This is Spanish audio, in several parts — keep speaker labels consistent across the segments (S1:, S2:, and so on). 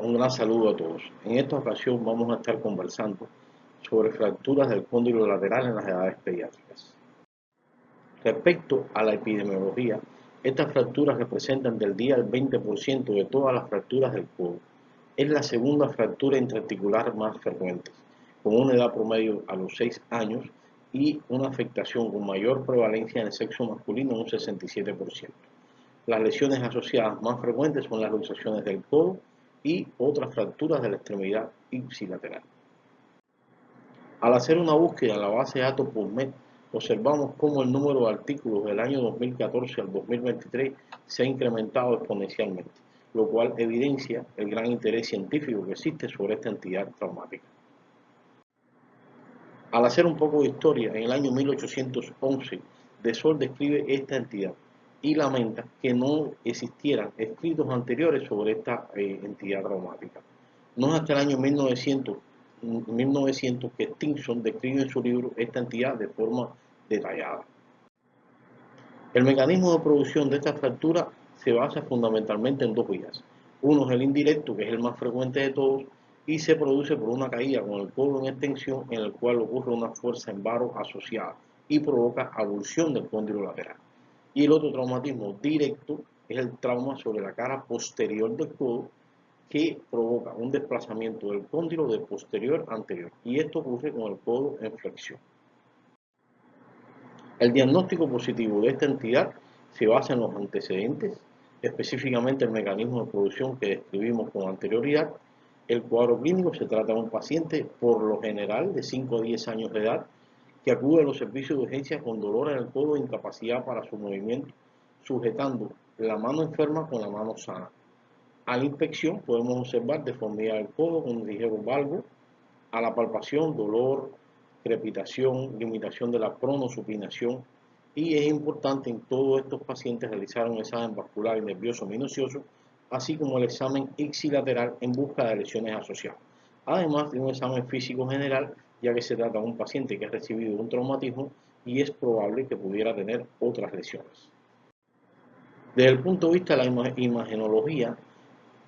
S1: Un gran saludo a todos. En esta ocasión vamos a estar conversando sobre fracturas del cóndilo lateral en las edades pediátricas. Respecto a la epidemiología, estas fracturas representan del 10 al 20% de todas las fracturas del codo. Es la segunda fractura intraarticular más frecuente, con una edad promedio a los 6 años y una afectación con mayor prevalencia en el sexo masculino, un 67%. Las lesiones asociadas más frecuentes son las luxaciones del codo y otras fracturas de la extremidad ipsilateral. Al hacer una búsqueda en la base de datos PubMed, observamos cómo el número de artículos del año 2014 al 2023 se ha incrementado exponencialmente, lo cual evidencia el gran interés científico que existe sobre esta entidad traumática. Al hacer un poco de historia, en el año 1811, De Sol describe esta entidad y lamenta que no existieran escritos anteriores sobre esta entidad traumática. No es hasta el año 1900 que Stinson describe en su libro esta entidad de forma detallada. El mecanismo de producción de esta fractura se basa fundamentalmente en dos vías. Uno es el indirecto, que es el más frecuente de todos, y se produce por una caída con el codo en extensión, en el cual ocurre una fuerza en varo asociada y provoca avulsión del cóndilo lateral. Y el otro traumatismo directo es el trauma sobre la cara posterior del codo, que provoca un desplazamiento del cóndilo de posterior a anterior, y esto ocurre con el codo en flexión. El diagnóstico positivo de esta entidad se basa en los antecedentes, específicamente el mecanismo de producción que describimos con anterioridad. El cuadro clínico se trata de un paciente, por lo general, de 5 a 10 años de edad, que acude a los servicios de urgencia con dolor en el codo e incapacidad para su movimiento, sujetando la mano enferma con la mano sana. A la inspección podemos observar deformidad del codo con un ligero valgo, a la palpación, dolor, crepitación, limitación de la pronosupinación, y es importante en todos estos pacientes realizar un examen vascular y nervioso minucioso, así como el examen ipsilateral en busca de lesiones asociadas, además de un examen físico general, ya que se trata de un paciente que ha recibido un traumatismo y es probable que pudiera tener otras lesiones. Desde el punto de vista de la imagenología,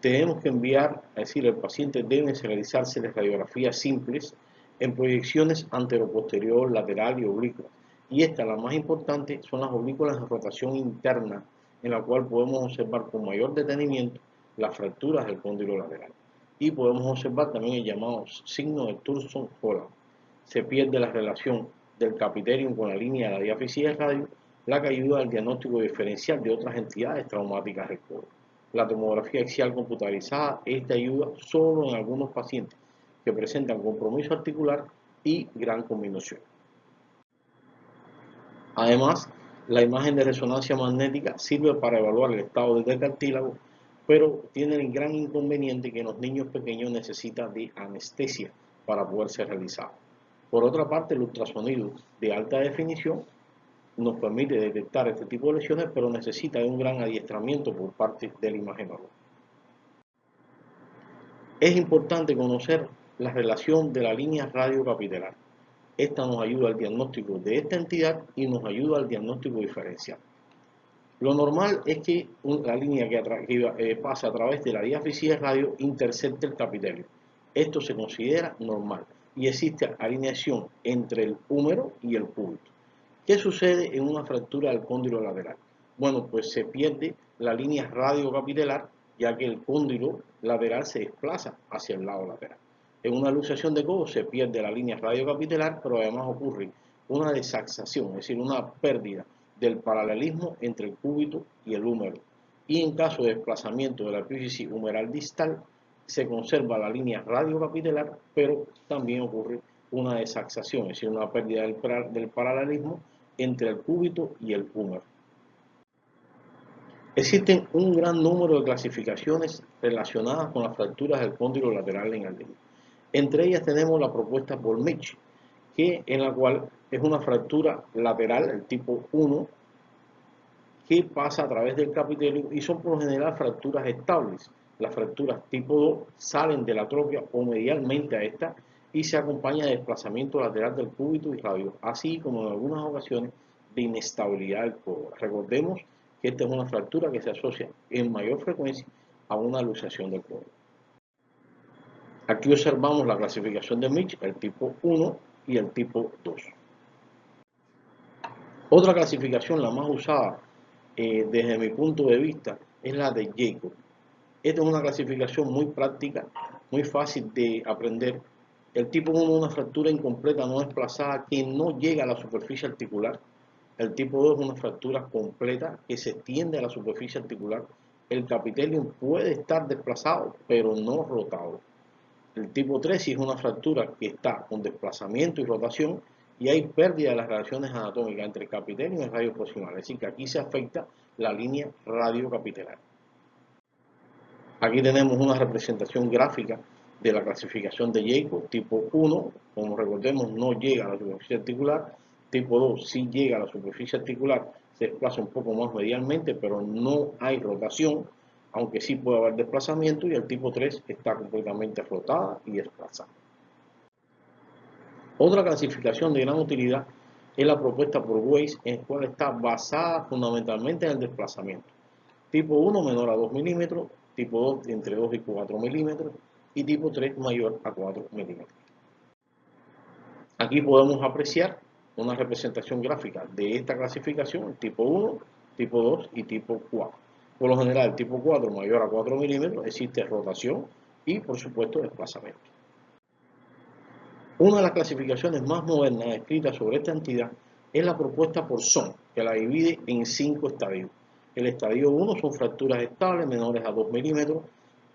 S1: tenemos que enviar, es decir, el paciente debe realizarse radiografías simples en proyecciones antero-posterior, lateral y oblicuas. Y esta, la más importante, son las oblículas de rotación interna, en la cual podemos observar con mayor detenimiento las fracturas del cóndilo lateral. Y podemos observar también el llamado signo de Thurston-Holland. Se pierde la relación del capiterium con la línea de la diáfisis de radio, la que ayuda al diagnóstico diferencial de otras entidades traumáticas del codo. La tomografía axial computarizada es de ayuda solo en algunos pacientes que presentan compromiso articular y gran conminución. Además, la imagen de resonancia magnética sirve para evaluar el estado del cartílago, pero tiene el gran inconveniente que en los niños pequeños necesita de anestesia para poder ser realizado. Por otra parte, el ultrasonido de alta definición nos permite detectar este tipo de lesiones, pero necesita de un gran adiestramiento por parte del imagenólogo. Es importante conocer la relación de la línea radiocapitelar. Esta nos ayuda al diagnóstico de esta entidad y nos ayuda al diagnóstico diferencial. Lo normal es que la línea que pasa a través de la diáfisis de radio intercepte el capitelio. Esto se considera normal y existe alineación entre el húmero y el cúbito. ¿Qué sucede en una fractura del cóndilo lateral? Bueno, pues se pierde la línea radiocapitelar, ya que el cóndilo lateral se desplaza hacia el lado lateral. En una luxación de codo se pierde la línea radiocapitelar, pero además ocurre una desaxación, es decir, una pérdida del paralelismo entre el cúbito y el húmero. Y en caso de desplazamiento de la epífisis humeral distal, se conserva la línea radiocapitelar, pero también ocurre una desaxación, es decir, una pérdida del paralelismo entre el cúbito y el húmero. Existen un gran número de clasificaciones relacionadas con las fracturas del cóndilo lateral en el niño. Entre ellas tenemos la propuesta por Mitch, en la cual es una fractura lateral, el tipo 1, que pasa a través del capitelio y son por lo general fracturas estables. Las fracturas tipo 2 salen de la trópea o medialmente a esta y se acompaña de desplazamiento lateral del cúbito y radio, así como en algunas ocasiones de inestabilidad del codo. Recordemos que esta es una fractura que se asocia en mayor frecuencia a una luxación del codo. Aquí observamos la clasificación de Mitch, el tipo 1 y el tipo 2. Otra clasificación, la más usada desde mi punto de vista, es la de Jacob. Esta es una clasificación muy práctica, muy fácil de aprender. El tipo 1 es una fractura incompleta no desplazada que no llega a la superficie articular. El tipo 2 es una fractura completa que se extiende a la superficie articular. El capitelium puede estar desplazado, pero no rotado. El tipo 3 sí es una fractura que está con desplazamiento y rotación y hay pérdida de las relaciones anatómicas entre el capitelium y el radio proximal. Es decir, que aquí se afecta la línea radiocapitelar. Aquí tenemos una representación gráfica de la clasificación de Jacob. Tipo 1, como recordemos, no llega a la superficie articular. Tipo 2 sí llega a la superficie articular, se desplaza un poco más medialmente, pero no hay rotación, aunque sí puede haber desplazamiento. Y el tipo 3 está completamente rotada y desplazada. Otra clasificación de gran utilidad es la propuesta por Weiss, en la cual está basada fundamentalmente en el desplazamiento. Tipo 1 menor a 2 milímetros, tipo 2 entre 2 y 4 milímetros y tipo 3 mayor a 4 milímetros. Aquí podemos apreciar una representación gráfica de esta clasificación, tipo 1, tipo 2 y tipo 4. Por lo general, el tipo 4 mayor a 4 milímetros existe rotación y, por supuesto, desplazamiento. Una de las clasificaciones más modernas escritas sobre esta entidad es la propuesta por Son, que la divide en 5 estadios. El estadio 1 son fracturas estables menores a 2 milímetros,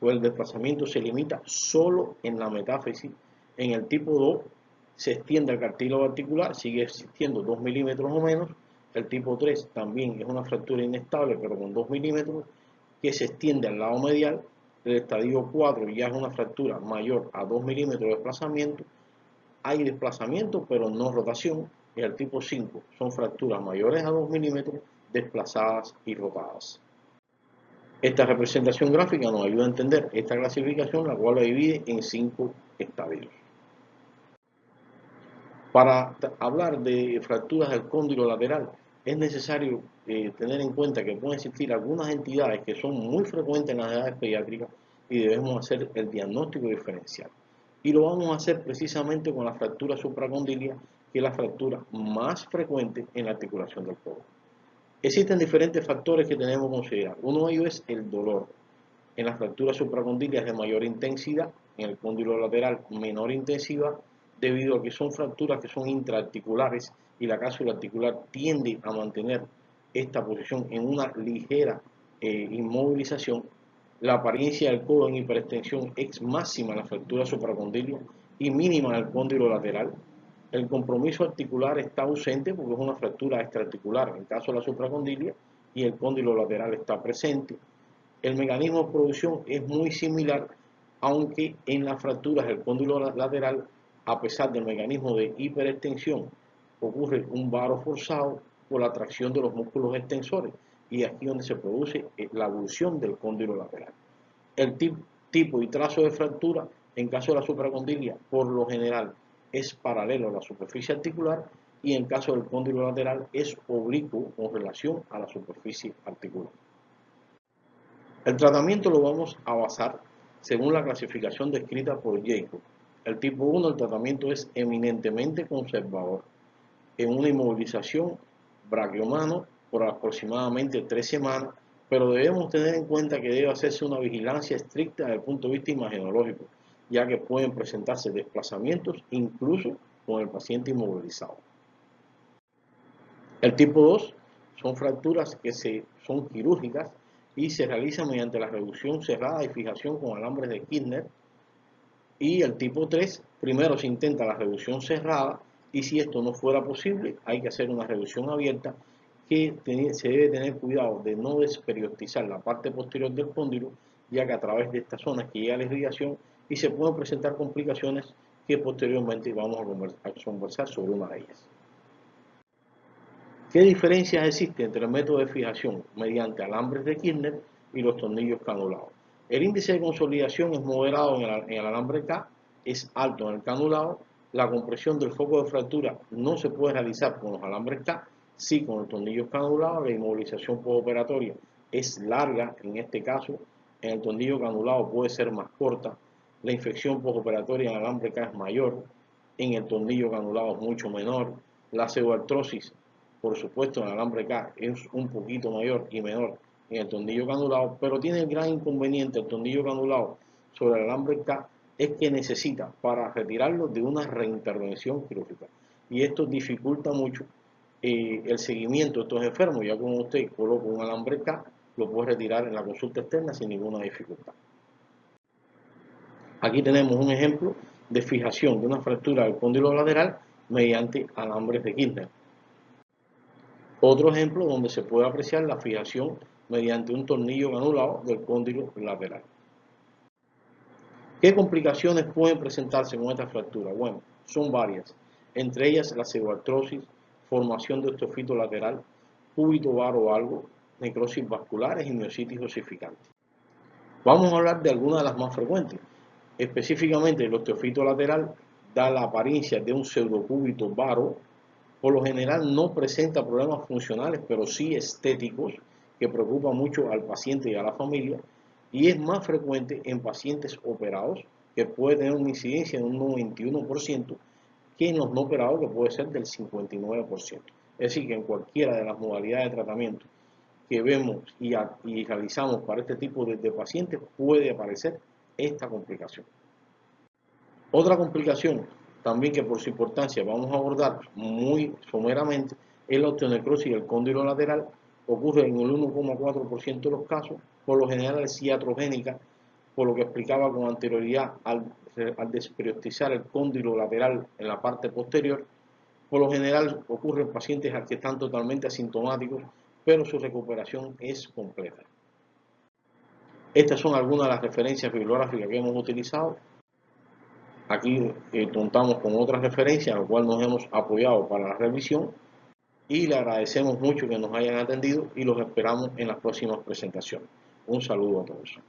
S1: pues el desplazamiento se limita solo en la metáfisis. En el tipo 2 se extiende el cartílago articular, sigue existiendo 2 milímetros o menos. El tipo 3 también es una fractura inestable, pero con 2 milímetros, que se extiende al lado medial. El estadio 4 ya es una fractura mayor a 2 milímetros de desplazamiento. Hay desplazamiento, pero no rotación. Y el tipo 5 son fracturas mayores a 2 milímetros, desplazadas y rotadas. Esta representación gráfica nos ayuda a entender esta clasificación, la cual la divide en 5 estadios. Para hablar de fracturas del cóndilo lateral, es necesario tener en cuenta que pueden existir algunas entidades que son muy frecuentes en las edades pediátricas y debemos hacer el diagnóstico diferencial. Y lo vamos a hacer precisamente con la fractura supracondilia, que es la fractura más frecuente en la articulación del codo. Existen diferentes factores que tenemos que considerar. Uno de ellos es el dolor. En la fractura supracondilia es de mayor intensidad, en el cóndilo lateral menor intensidad, debido a que son fracturas que son intraarticulares y la cápsula articular tiende a mantener esta posición en una ligera inmovilización. La apariencia del codo en hiperextensión es máxima en la fractura supracondilia y mínima en el cóndilo lateral. El compromiso articular está ausente porque es una fractura extraarticular en el caso de la supracondilia y el cóndilo lateral está presente. El mecanismo de producción es muy similar, aunque en las fracturas del cóndilo lateral, a pesar del mecanismo de hiperextensión, ocurre un varo forzado por la tracción de los músculos extensores y aquí donde se produce la abulsión del cóndilo lateral. El tipo y trazo de fractura en caso de la supracondilia por lo general es paralelo a la superficie articular y en caso del cóndilo lateral es oblicuo con relación a la superficie articular. El tratamiento lo vamos a basar según la clasificación descrita por Jacob. El tipo 1, el tratamiento es eminentemente conservador. En una inmovilización braquiomano por aproximadamente 3 semanas, pero debemos tener en cuenta que debe hacerse una vigilancia estricta desde el punto de vista imagenológico, ya que pueden presentarse desplazamientos incluso con el paciente inmovilizado. El tipo 2 son fracturas que son quirúrgicas y se realizan mediante la reducción cerrada y fijación con alambres de Kirchner. Y el tipo 3, primero se intenta la reducción cerrada y si esto no fuera posible, hay que hacer una reducción abierta que se debe tener cuidado de no desperiostizar la parte posterior del cóndilo, ya que a través de estas zonas que llega la irrigación y se pueden presentar complicaciones que posteriormente vamos a conversar sobre una de ellas. ¿Qué diferencias existen entre el método de fijación mediante alambres de Kirchner y los tornillos canulados? El índice de consolidación es moderado en el alambre K, es alto en el canulado. La compresión del foco de fractura no se puede realizar con los alambres K, sí con los tornillos canulados. La inmovilización postoperatoria es larga en este caso. En el tornillo canulado puede ser más corta. La infección postoperatoria en alambre K es mayor, en el tornillo granulado es mucho menor, la pseudoartrosis, por supuesto, en alambre K es un poquito mayor y menor en el tornillo granulado, pero tiene el gran inconveniente el tornillo granulado sobre el alambre K es que necesita para retirarlo de una reintervención quirúrgica y esto dificulta mucho el seguimiento de estos enfermos. Ya como usted coloca un alambre K, lo puede retirar en la consulta externa sin ninguna dificultad. Aquí tenemos un ejemplo de fijación de una fractura del cóndilo lateral mediante alambres de Kirchner. Otro ejemplo donde se puede apreciar la fijación mediante un tornillo granulado del cóndilo lateral. ¿Qué complicaciones pueden presentarse con esta fractura? Bueno, son varias, entre ellas la pseudoartrosis, formación de osteofito lateral, cúbito varo algo, necrosis vasculares y miositis osificante. Vamos a hablar de algunas de las más frecuentes. Específicamente el osteofito lateral da la apariencia de un pseudocúbito varo. Por lo general no presenta problemas funcionales, pero sí estéticos, que preocupan mucho al paciente y a la familia, y es más frecuente en pacientes operados, que puede tener una incidencia de un 91%, que en los no operados, que puede ser del 59%. Es decir, que en cualquiera de las modalidades de tratamiento que vemos y realizamos para este tipo de pacientes puede aparecer esta complicación. Otra complicación también que por su importancia vamos a abordar muy someramente es la osteonecrosis del cóndilo lateral. Ocurre en el 1,4% de los casos, por lo general es iatrogénica, por lo que explicaba con anterioridad al desprioritizar el cóndilo lateral en la parte posterior. Por lo general ocurre en pacientes que están totalmente asintomáticos, pero su recuperación es completa. Estas son algunas de las referencias bibliográficas que hemos utilizado. Aquí contamos con otras referencias, a las cuales nos hemos apoyado para la revisión y le agradecemos mucho que nos hayan atendido y los esperamos en las próximas presentaciones. Un saludo a todos.